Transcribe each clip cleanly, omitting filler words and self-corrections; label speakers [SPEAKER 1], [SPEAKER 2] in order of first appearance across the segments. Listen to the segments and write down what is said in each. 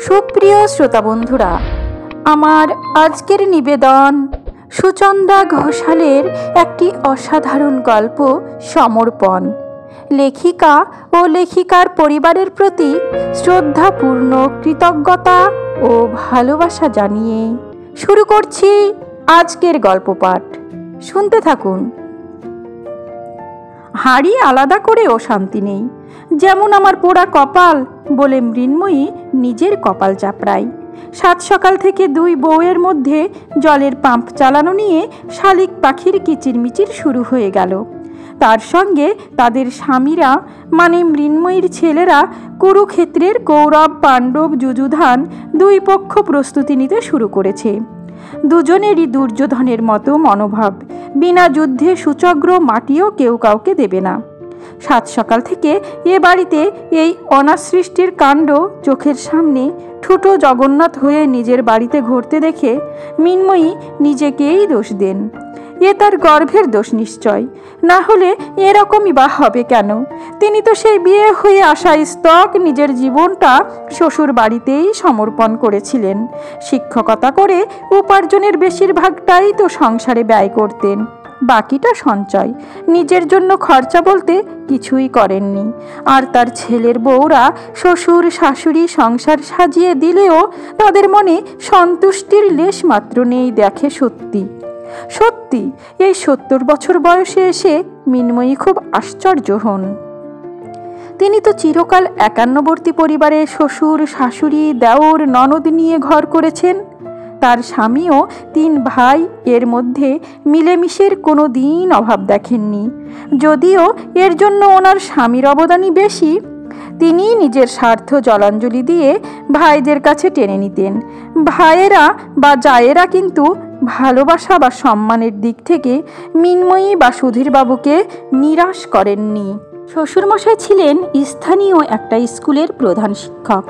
[SPEAKER 1] সুপ্রিয় শ্রোতা বন্ধুরা, আমার আজকের নিবেদন সুচন্দা ঘোষালের একটি অসাধারণ গল্প সমর্পণ। লেখিকা ও লেখিকার পরিবারের প্রতি শ্রদ্ধাপূর্ণ কৃতজ্ঞতা ও ভালোবাসা জানিয়ে শুরু করছি আজকের গল্প পাঠ। শুনতে থাকুন। হাড়ি আলাদা করেও শান্তি নেই, যেমন আমার পোড়া কপাল বলে মৃন্ময়ী নিজের কপাল চাপড়ায়। সাত সকাল থেকে দুই বউয়ের মধ্যে জলের পাম্প চালানো নিয়ে শালিক পাখির কিচিরমিচির শুরু হয়ে গেল। তার সঙ্গে তাদের স্বামীরা মানে মৃন্ময়ীর ছেলেরা কুরুক্ষেত্রের কৌরব পাণ্ডব যুযুধান দুই পক্ষ প্রস্তুতি নিতে শুরু করেছে। দুজনেরই দুর্যোধনের মতো মনোভাব, বিনা যুদ্ধে সুচগ্র মাটিও কেউ কাউকে দেবে না। সাত সকাল থেকে এ বাড়িতে এই অনাসৃষ্টির কাণ্ড চোখের সামনে ঠুটো জগন্নাথ হয়ে নিজের বাড়িতে ঘটতে দেখে মৃন্ময়ী নিজেকেই দোষ দেন। এ তার গর্ভের দোষ নিশ্চয়, না হলে এরকমই বা হবে কেন? তিনি তো সেই বিয়ে হয়ে আসা স্তক নিজের জীবনটা শ্বশুর বাড়িতেই সমর্পণ করেছিলেন। শিক্ষকতা করে উপার্জনের বেশিরভাগটাই তো সংসারে ব্যয় করতেন, বাকিটা সঞ্চয়। নিজের জন্য খরচা বলতে কিছুই করেননি। আর তার ছেলের বউরা শ্বশুর শাশুড়ি সংসার সাজিয়ে দিলেও তাদের মনে সন্তুষ্টির লেশ মাত্র নেই। দেখে সত্যি সত্যি এই 70 বছর বয়সে এসে মৃন্ময়ী খুব আশ্চর্য হন। তিনি তো চিরকাল একান্নবর্তী পরিবারে শ্বশুর শাশুড়ি দেওর ননদ নিয়ে ঘর করেছেন। তার স্বামীও 3 ভাই, এর মধ্যে মিলেমিশের কোনো দিন অভাব দেখেননি। যদিও এর জন্য ওনার স্বামীর অবদানই বেশি। তিনি নিজের স্বার্থ জলাঞ্জলি দিয়ে ভাইদের কাছে টেনে নিতেন। ভাইয়েরা বা জায়েরা কিন্তু ভালোবাসা বা সম্মানের দিক থেকে মৃন্ময়ী বা সুধীরবাবুকে নিরাশ করেননি। শ্বশুরমশাই ছিলেন স্থানীয় একটা স্কুলের প্রধান শিক্ষক।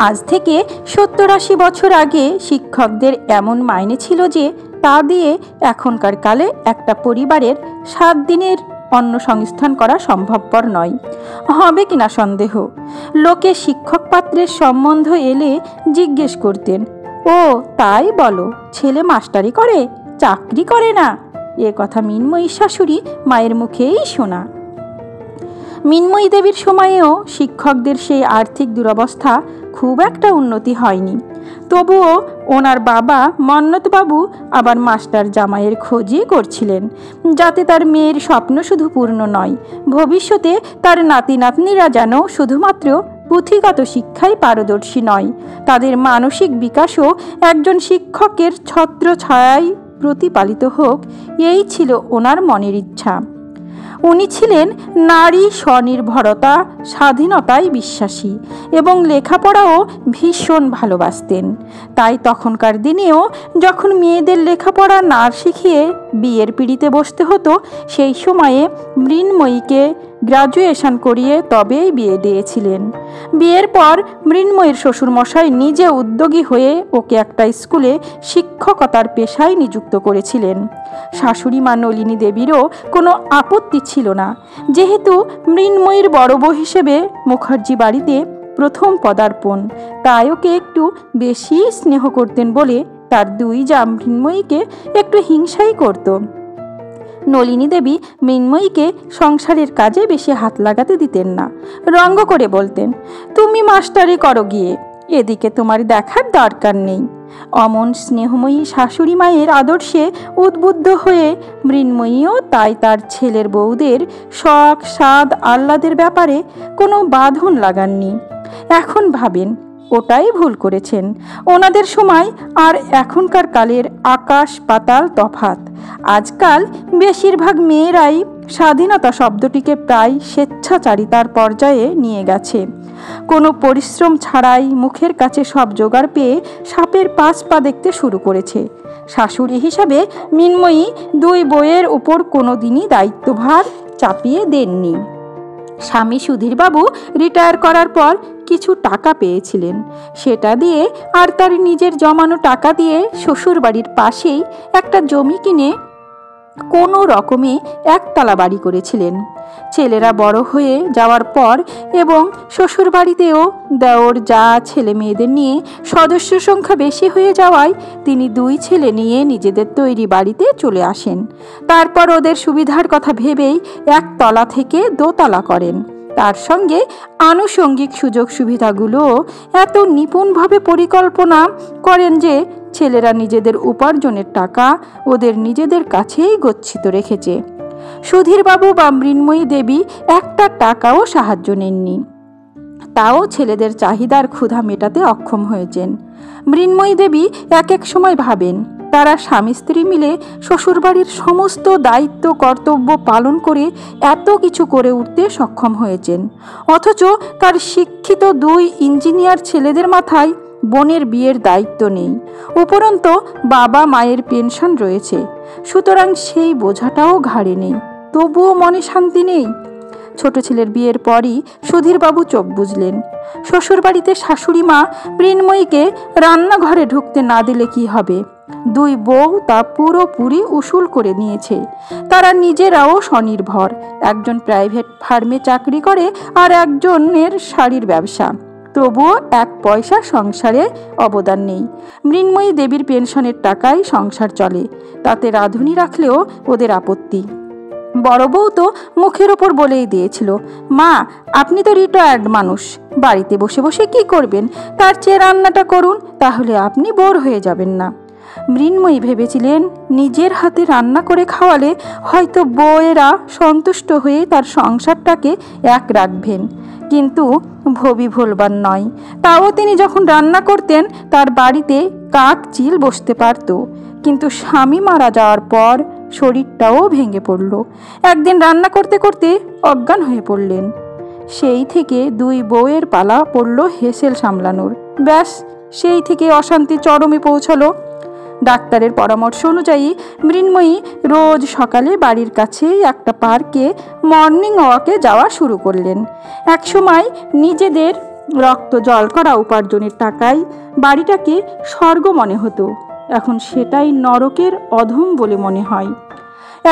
[SPEAKER 1] আজ থেকে 70-80 বছর আগে শিক্ষকদের এমন মাইনে ছিল যে তা দিয়ে এখনকার কালে একটা পরিবারের 7 দিনের অন্ন সংস্থান করা সম্ভবপর নয়। হবে কিনা সন্দেহ। লোকে শিক্ষক পাত্রের সম্বন্ধ এলে জিজ্ঞেস করতেন, ও তাই বলো, ছেলে মাস্টারি করে, চাকরি করে না? এ কথা মৃন্ময়ীর শাশুড়ি মায়ের মুখেই শোনা। মৃন্ময়ী দেবীর সময়েও শিক্ষকদের সেই আর্থিক দুরবস্থা খুব একটা উন্নতি হয়নি। তবুও ওনার বাবা মন্নতবাবু আবার মাস্টার জামাইয়ের খোঁজই করছিলেন, যাতে তার মেয়ের স্বপ্ন শুধু পূর্ণ নয়, ভবিষ্যতে তার নাতি নাতনিরা যেন শুধুমাত্র পুঁথিগত শিক্ষায় পারদর্শী নয়, তাদের মানসিক বিকাশও একজন শিক্ষকের ছত্রছায়ায় প্রতিপালিত হোক, এই ছিল ওনার মনের ইচ্ছা। উনি ছিলেন নারী স্বনির্ভরতা, স্বাধীনতায় বিশ্বাসী এবং লেখাপড়াও ভীষণ ভালোবাসতেন। তাই তখনকার দিনেও যখন মেয়েদের লেখাপড়া না শিখিয়ে বিয়ের পিঁড়িতে বসতে হতো, সেই সময়ে মৃন্ময়ীকে গ্র্যাজুয়েশন করিয়ে তবেই বিয়ে দিয়েছিলেন। বিয়ের পর মৃন্ময়ীর শ্বশুরমশাই নিজে উদ্যোগী হয়ে ওকে একটা স্কুলে শিক্ষকতার পেশায় নিযুক্ত করেছিলেন। শাশুড়ি মা নলিনী দেবীরও কোনো আপত্তি ছিল না, যেহেতু মৃন্ময়ীর বড় বউ হিসেবে মুখার্জি বাড়িতে প্রথম পদার্পণ, তাই ওকে একটু বেশি স্নেহ করতেন বলে তার 2 জা মৃন্ময়ীকে একটু হিংসাই করত। নলিনী দেবী মৃন্ময়ীকে সংসারের কাজে বেশি হাত লাগাতে দিতেন না। রঙ্গ করে বলতেন, তুমি মাস্টারি করো গিয়ে, এদিকে তোমার দেখার দরকার নেই। অমন স্নেহময়ী শাশুড়ি মায়ের আদর্শে উদ্বুদ্ধ হয়ে মৃন্ময়ীও তাই তার ছেলের বউদের শখ স্বাদ আহ্লাদের ব্যাপারে কোনো বাঁধন লাগাননি। এখন ভাবেন ওটাই ভুল করেছেন। ওনাদের সময় আর এখনকার কালের আকাশ পাতাল তফাৎ। আজকাল বেশিরভাগ মেয়েরাই স্বাধীনতা শব্দটিকে প্রায় স্বেচ্ছাচারিতার পর্যায়ে নিয়ে গেছে। কোনো পরিশ্রম ছাড়াই মুখের কাছে সব জোগাড় পেয়ে সাপের 5 পা দেখতে শুরু করেছে। শাশুড়ি হিসাবে মৃন্ময়ী 2 বউয়ের উপর কোনো দিনই দায়িত্বভার চাপিয়ে দেননি। স্বামী সুধীরবাবু রিটায়ার করার পর কিছু টাকা পেয়েছিলেন, সেটা দিয়ে আর তার নিজের জমানো টাকা দিয়ে শ্বশুর বাড়ির পাশেই একটা জমি কিনে কোনো রকমে একতলা বাড়ি করেছিলেন। ছেলেরা বড় হয়ে যাওয়ার পর এবং শ্বশুরবাড়িতেও দেওর যা ছেলে মেয়েদের নিয়ে সদস্য সংখ্যা বেশি হয়ে যাওয়ায় তিনি 2 ছেলে নিয়ে নিজেদের তৈরি বাড়িতে চলে আসেন। তারপর ওদের সুবিধার কথা ভেবেই একতলা থেকে 2 তলা করেন। তার সঙ্গে আনুষঙ্গিক সুযোগ সুবিধাগুলো এত নিপুণভাবে পরিকল্পনা করেন যে ছেলেরা নিজেদের উপার্জনের টাকা ওদের নিজেদের কাছেই গচ্ছিত রেখেছে। সুধীরবাবু বা মৃন্ময়ী দেবী একটা টাকাও সাহায্য নেননি, তাও ছেলেদের চাহিদার ক্ষুধা মেটাতে অক্ষম হয়েছেন। মৃন্ময়ী দেবী এক সময় ভাবেন তারা স্বামী স্ত্রী মিলে শ্বশুরবাড়ির সমস্ত দায়িত্ব কর্তব্য পালন করে এত কিছু করে উঠতে সক্ষম হয়েছেন, অথচ তার শিক্ষিত 2 ইঞ্জিনিয়ার ছেলেদের মাথায় বোনের বিয়ের দায়িত্ব নেই। উপরন্তু বাবা মায়ের পেনশন রয়েছে, সুতরাং সেই বোঝাটাও ঘাড়ে নেই। তবুও মনে শান্তি নেই। ছোট ছেলের বিয়ের পরই সুধীরবাবু চোখ বুঝলেন। শ্বশুরবাড়িতে শাশুড়ি মা মৃন্ময়ীকে রান্নাঘরে ঢুকতে না দিলে কি হবে? 2 বউ তা পুরোপুরি উসুল করে নিয়েছে। তারা নিজেরাও স্বনির্ভর, একজন প্রাইভেট ফার্মে চাকরি করে আর একজনের শাড়ির ব্যবসা। তবুও 1 পয়সা সংসারে অবদান নেই। মৃন্ময়ী দেবীর পেনশনের টাকায় সংসার চলে, তাতে রাঁধুনি রাখলেও ওদের আপত্তি। বড় বউ তো মুখের ওপর বলেই দিয়েছিল, মা আপনি তো রিটায়ার্ড মানুষ, বাড়িতে বসে বসে কি করবেন, তার চেয়ে রান্নাটা করুন, তাহলে আপনি বোর হয়ে যাবেন না। মৃন্ময়ী ভেবেছিলেন নিজের হাতে রান্না করে খাওয়ালে হয়তো বউয়েরা সন্তুষ্ট হয়ে তার সংসারটাকে এক রাখবেন, কিন্তু ভবি ভোলবার নয়। তাও তিনি যখন রান্না করতেন তার বাড়িতে কাক চিল বসতে পারত, কিন্তু স্বামী মারা যাওয়ার পর শরীরটাও ভেঙে পড়ল। একদিন রান্না করতে করতে অজ্ঞান হয়ে পড়লেন। সেই থেকে 2 বউয়ের পালা পড়ল হেসেল সামলানোর। ব্যাস, সেই থেকে অশান্তি চরমে পৌঁছলো। ডাক্তারের পরামর্শ অনুযায়ী মৃন্ময়ী রোজ সকালে বাড়ির কাছেই একটা পার্কে মর্নিং ওয়াকে যাওয়া শুরু করলেন। একসময় নিজেদের রক্ত জল করা উপার্জনের টাকায় বাড়িটাকে স্বর্গ মনে হতো, এখন সেটাই নরকের অধম বলে মনে হয়।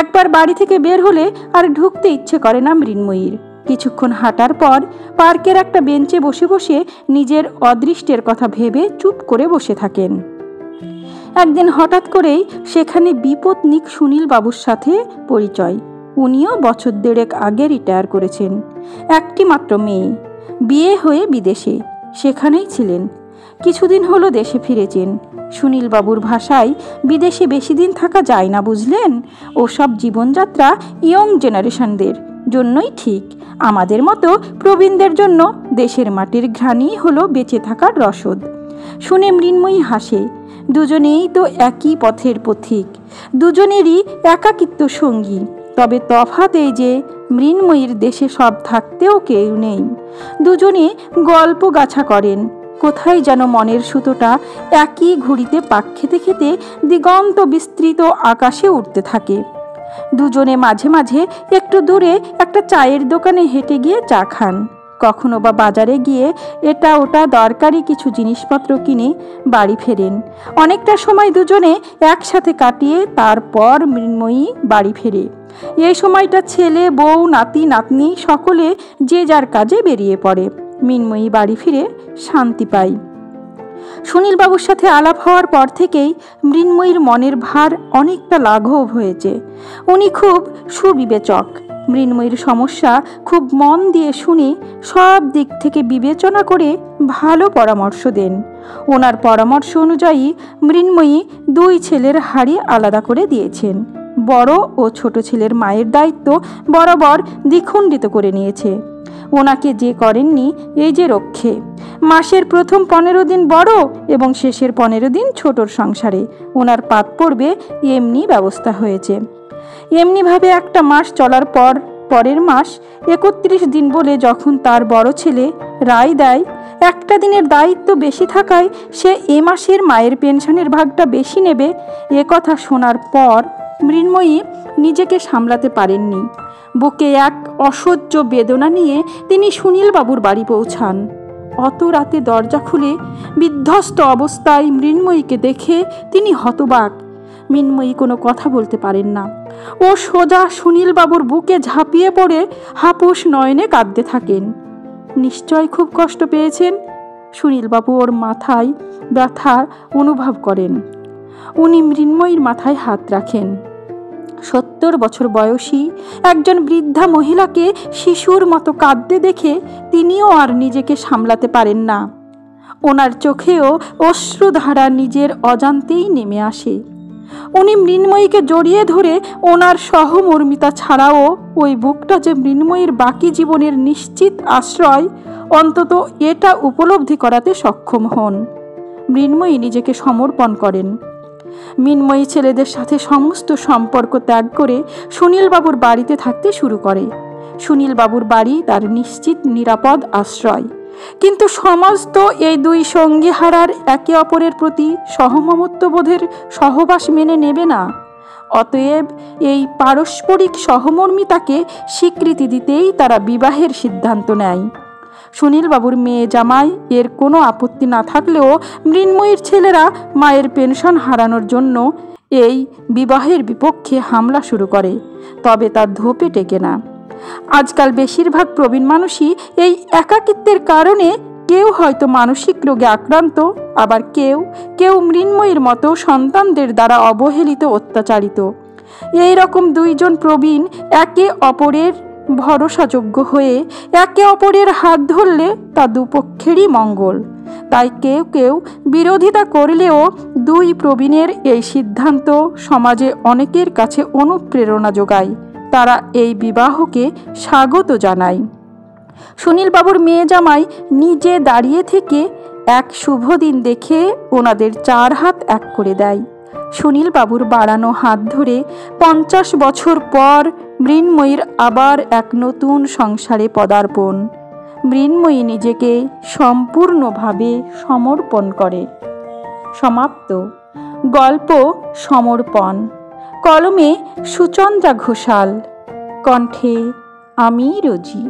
[SPEAKER 1] একবার বাড়ি থেকে বের হলে আর ঢুকতে ইচ্ছে করে না মৃন্ময়ীর। কিছুক্ষণ হাঁটার পর পার্কের একটা বেঞ্চে বসে বসে নিজের অদৃষ্টের কথা ভেবে চুপ করে বসে থাকেন। একদিন হঠাৎ করেই সেখানে বিপত্নিক সুনীল বাবুর সাথে পরিচয়। উনিও বছর 1.5 আগে রিটায়ার করেছেন। একটি মাত্র মেয়ে, বিয়ে হয়ে বিদেশে, সেখানেই ছিলেন। কিছুদিন হলো দেশে ফিরেছেন। সুনীল বাবুর ভাষায় বিদেশে বেশি দিন থাকা যায় না, বুঝলেন? ওসব জীবনযাত্রা ইয়ং জেনারেশনদের জন্যই ঠিক, আমাদের মতো প্রবীণদের জন্য দেশের মাটির ঘ্রাণই হলো বেঁচে থাকার রসদ। শুনে মৃন্ময়ী হাসে। দুজনেই তো একই পথের পথিক, দুজনেরই একাকিত্ব সঙ্গী। তবে তফাৎ এই যে মৃন্ময়ীর দেশে সব থাকতেও কেউ নেই। দুজনে গল্প গাছা করেন, কোথায় যেন মনের সুতোটা একই ঘুড়িতে পাক খেতে খেতে দিগন্ত বিস্তৃত আকাশে উঠতে থাকে। দুজনে মাঝে মাঝে একটু দূরে একটা চায়ের দোকানে হেঁটে গিয়ে চা খান, কখনো বা বাজারে গিয়ে এটা ওটা দরকারি কিছু জিনিসপত্র কিনে বাড়ি ফেরেন। অনেকটা সময় দুজনে একসাথে কাটিয়ে তারপর মৃন্ময়ী বাড়ি ফেরে। এই সময়টা ছেলে বউ নাতি নাতনি সকলে যে যার কাজে বেরিয়ে পড়ে। মৃন্ময়ী বাড়ি ফিরে শান্তি পায়। সুনীলবাবুর সাথে আলাপ হওয়ার পর থেকেই মৃন্ময়ীর মনের ভার অনেকটা লাঘব হয়েছে। উনি খুব সুবিবেচক, মৃন্ময়ীর সমস্যা খুব মন দিয়ে শুনে সব দিক থেকে বিবেচনা করে ভালো পরামর্শ দেন। ওনার পরামর্শ অনুযায়ী মৃন্ময়ী 2 ছেলের হাড়ি আলাদা করে দিয়েছেন। বড় ও ছোট ছেলের মায়ের দায়িত্ব বরাবর দ্বিখণ্ডিত করে নিয়েছে। ওনাকে যে করেননি এই যে রক্ষে। মাসের প্রথম 15 দিন বড় এবং শেষের 15 দিন ছোটর সংসারে ওনার পাত পড়বে এমনি ব্যবস্থা হয়েছে। এমনিভাবে একটা মাস চলার পর পরের মাস 31 দিন বলে যখন তার বড় ছেলে রায় দেয় একটা দিনের দায়িত্ব বেশি থাকায় সে এ মাসের মায়ের পেনশনের ভাগটা বেশি নেবে, এ কথা শোনার পর মৃন্ময়ী নিজেকে সামলাতে পারেননি। বুকে এক অসহ্য বেদনা নিয়ে তিনি সুনীলবাবুর বাড়ি পৌঁছান। অত রাতে দরজা খুলে বিধ্বস্ত অবস্থায় মৃন্ময়ীকে দেখে তিনি হতবাক। মৃন্ময়ী কোনো কথা বলতে পারেন না। ও সোজা সুনীলবাবুর বুকে ঝাঁপিয়ে পড়ে হাপুস নয়নে কাঁদতে থাকেন। নিশ্চয় খুব কষ্ট পেয়েছেন। সুনীলবাবু ওর মাথায় ব্যথা অনুভব করেন। উনি মৃন্ময়ীর মাথায় হাত রাখেন। 70 বছর বয়সী একজন বৃদ্ধা মহিলাকে শিশুর মতো কাঁদতে দেখে তিনিও আর নিজেকে সামলাতে পারেন না। ওনার চোখেও অশ্রুধারা নিজের অজান্তেই নেমে আসে। উনি মৃন্ময়ীকে জড়িয়ে ধরে ওনার সহমর্মিতা ছাড়াও ওই বুকটা যে মৃন্ময়ীর বাকি জীবনের নিশ্চিত আশ্রয়, অন্তত এটা উপলব্ধি করাতে সক্ষম হন। মৃন্ময়ী নিজেকে সমর্পণ করেন। মৃন্ময়ী ছেলেদের সাথে সমস্ত সম্পর্ক ত্যাগ করে সুনীলবাবুর বাড়িতে থাকতে শুরু করে। সুনীলবাবুর বাড়ি তার নিশ্চিত নিরাপদ আশ্রয়। কিন্তু সমাজ তো এই দুই সঙ্গী হারার একে অপরের প্রতি সহমমত্ববোধের সহবাস মেনে নেবে না। অতএব এই পারস্পরিক সহমর্মিতাকে স্বীকৃতি দিতেই তারা বিবাহের সিদ্ধান্ত নেয়। সুনীলবাবুর মেয়ে জামাই এর কোনো আপত্তি না থাকলেও মৃন্ময়ীর ছেলেরা মায়ের পেনশন হারানোর জন্য এই বিবাহের বিপক্ষে হামলা শুরু করে। তবে তার ধোপে টেকে না। আজকাল বেশিরভাগ প্রবীণ মানুষই এই একাকিত্বের কারণে কেউ হয়তো মানসিক রোগে আক্রান্ত, আবার কেউ কেউ মৃন্ময়ীর মতো সন্তানদের দ্বারা অবহেলিত, অত্যাচারিত। এই রকম দুইজন প্রবীণ একে অপরের ভরসাযোগ্য হয়ে একে অপরের হাত ধরলে তা দুপক্ষেরই মঙ্গল। তাই কেউ কেউ বিরোধিতা করলেও দুই প্রবীণের এই সিদ্ধান্ত সমাজে অনেকের কাছে অনুপ্রেরণা যোগায়। তারা এই বিবাহকে স্বাগত জানায়। সুনীলবাবুর মেয়ে জামাই নিজে দাঁড়িয়ে থেকে এক শুভ দিন দেখে ওনাদের 4 হাত এক করে দেয়। সুনীলবাবুর বাড়ানো হাত ধরে 50 বছর পর মৃন্ময়ীর আবার এক নতুন সংসারে পদার্পণ। মৃন্ময়ী নিজেকে সম্পূর্ণভাবে সমর্পণ করে। সমাপ্ত। গল্প সমর্পণ। কলমে সুচন্দ্রা ঘোষাল, কণ্ঠে আমি রোজি।